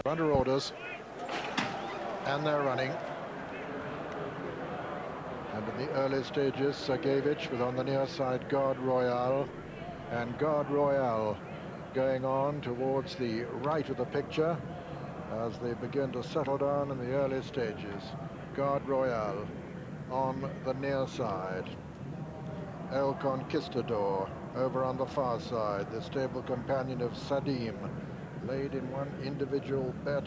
under orders, and they're running. And in the early stages, Sergeyevich was on the near side, Guard Royale, and Guard Royale going on towards the right of the picture as they begin to settle down in the early stages. Guard Royale on the near side. El Conquistador over on the far side, the stable companion of Sadeem, laid in one individual bet,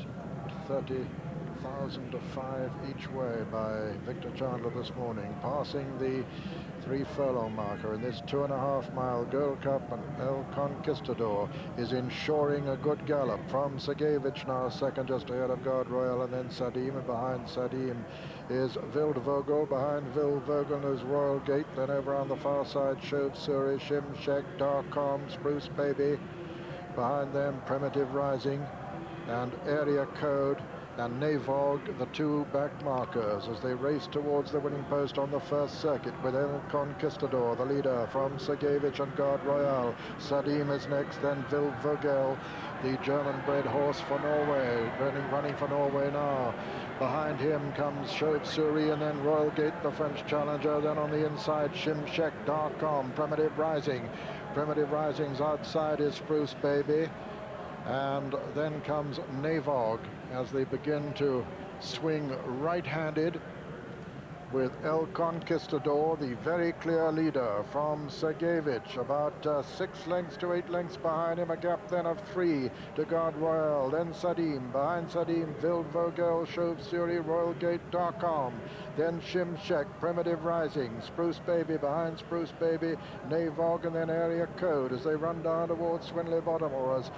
30,000 to 5 each way by Victor Chandler this morning, passing the 3 furlong marker in this 2.5 mile Gold Cup, and El Conquistador is ensuring a good gallop from Sergeyevich now second, just ahead of Guard Royale, and then Sadeem, and behind Sadeem is Wildvogel. Behind Wildvogel is Royal Gait. Then over on the far side, Chauve, Souris, Shimshek, Darkom, Spruce Baby. Behind them, Primitive Rising and Area Code and Navog, the 2 back markers, as they race towards the winning post on the first circuit, with El Conquistador, the leader, from Sergeyevich and Guard Royale. Sadeem is next, then Wildvogel, the German-bred horse for Norway, running for Norway now. Behind him comes Chauve, Souris, and then Royal Gait, the French challenger. Then on the inside, Shimshek, Darkom, Primitive Rising. Primitive Rising's outside is Spruce Baby. And then comes Navog as they begin to swing right-handed, with El Conquistador, the very clear leader, from Sergeyevich, about 6 lengths to 8 lengths behind him, a gap then of 3 to Guard Royale. Then Sadeem, behind Sadeem, Wildvogel, Chauve, Souris, Royal Gait, Darkom. Then Shimshek, Primitive Rising, Spruce Baby, behind Spruce Baby, Navog, and then Area Code as they run down towards Swinley Bottom, or as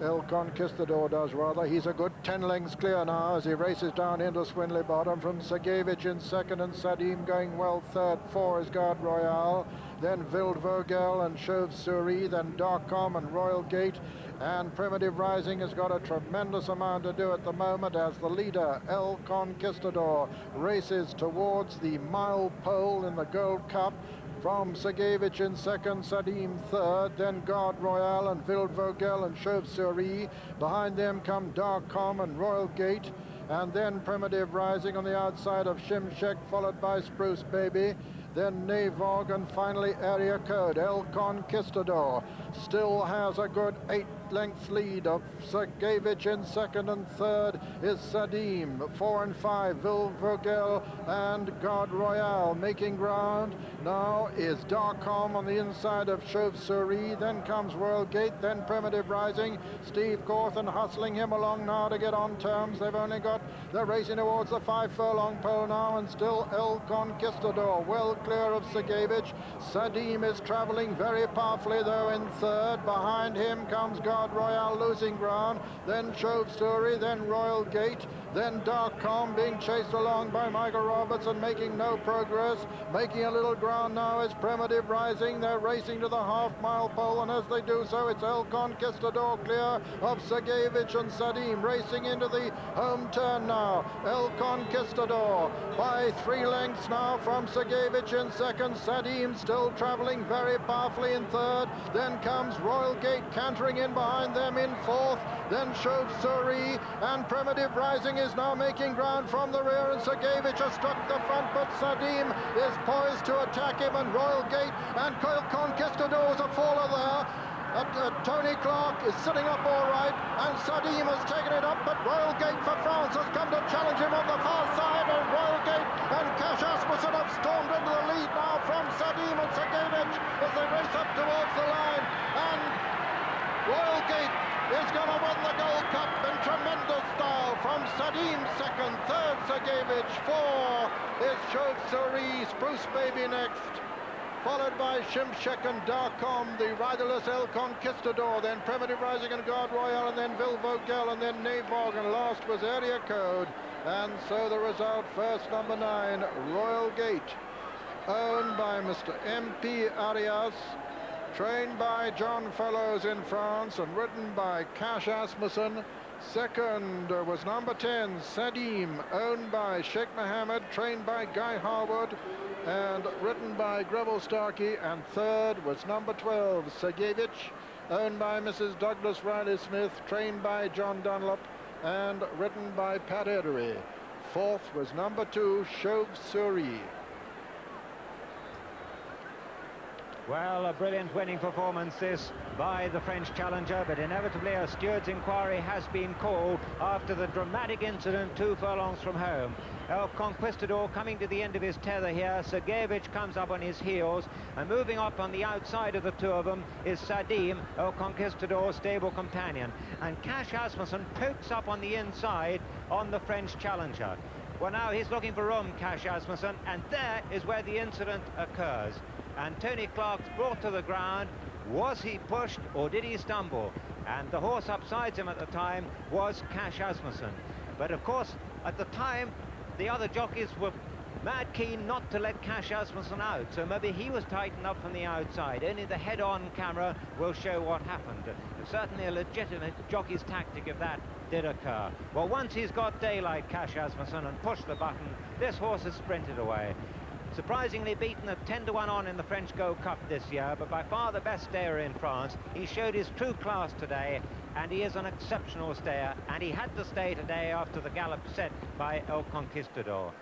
El Conquistador does rather. He's a good 10 lengths clear now as he races down into Swinley Bottom, from Sergeyevich in second and Sadeem going well third. 4 is Guard Royale, then Wildvogel and Chauve, Souris, then Darkom and Royal Gait, and Primitive Rising has got a tremendous amount to do at the moment as the leader, El Conquistador, races towards the mile pole in the Gold Cup. From Sergeyevich in second, Sadeem third, then Guard Royale and Wildvogel and Chauve, Souris. Behind them come Darkom and Royal Gait, and then Primitive Rising on the outside of Shimshek, followed by Spruce Baby, then Navog, and finally Area Code. El Conquistador still has a good 8 lengths lead of Sergeyevich in second, and third is Sadeem. 4 and 5, Wildvogel and Guard Royale making ground. Now is Darkom on the inside of Chauve, Souris, then comes Royal Gait, then Primitive Rising. Steve Cawthon hustling him along now to get on terms. They're racing towards the 5 furlong pole now, and still El Conquistador well clear of Sergeyevich. Sadeem is traveling very powerfully though in third. Behind him comes Guard Royale losing ground, then Chauve, Souris, then Royal Gait, then Darkom being chased along by Michael Robertson, making no progress. Making a little ground now is Primitive Rising. They're racing to the half-mile pole, and as they do so, it's El Conquistador clear of Sergeyevich and Sadeem, racing into the home turn now. El Conquistador by 3 lengths now from Sergeyevich in second. Sadeem still traveling very powerfully in third. Then comes Royal Gait cantering in behind them in fourth. Then Chauve, Souris, and Primitive Rising is now making ground from the rear, and Sergeyevich has struck the front, but Sadeem is poised to attack him, and Royal Gait and El Conquistador is a faller there. Tony Clark is sitting up all right, and Sadeem has taken it up, but Royal Gait for France has come to challenge him on the far side, and Royal Gait and Cash Asmussen have stormed into the lead now from Sadeem and Sergeyevich as they race up towards the line, and Royal Gait is going to win the Gold Cup in tremendous style from Sadeem second, third Sergeyevich, 4 is Chauve, Souris, Spruce Baby next, followed by Shimshek and Darkom, the riderless El Conquistador, then Primitive Rising and Guard Royale, and then Wildvogel, and then Navog, and last was Area Code. And so the result, first number 9, Royal Gait, owned by Mr. M.P. Arias, trained by John Fellows in France and ridden by Cash Asmussen. Second was number 10, Sadeem, owned by Sheikh Mohammed, trained by Guy Harwood and ridden by Greville Starkey. And third was number 12, Sergeyevich, owned by Mrs. Douglas Riley Smith, trained by John Dunlop and ridden by Pat Edery. Fourth was number 2, Chauve, Souris. Well, a brilliant winning performance this by the French challenger, but inevitably a steward's inquiry has been called after the dramatic incident 2 furlongs from home. El Conquistador coming to the end of his tether here. Sergeyevich comes up on his heels, and moving up on the outside of the two of them is Sadeem, El Conquistador's stable companion. And Cash Asmussen pokes up on the inside on the French challenger. Well, now he's looking for room, Cash Asmussen, and there is where the incident occurs. And Tony Clark's brought to the ground. Was he pushed or did he stumble? And the horse upsides him at the time was Cash Asmussen. But of course, at the time, the other jockeys were mad keen not to let Cash Asmussen out, so maybe he was tightened up from the outside. Only the head-on camera will show what happened. It's certainly a legitimate jockey's tactic if that did occur. Well, once he's got daylight, Cash Asmussen, and pushed the button, this horse has sprinted away. Surprisingly beaten at 10-1 on in the French Gold Cup this year, but by far the best stayer in France. He showed his true class today, and he is an exceptional stayer, and he had to stay today after the gallop set by El Conquistador.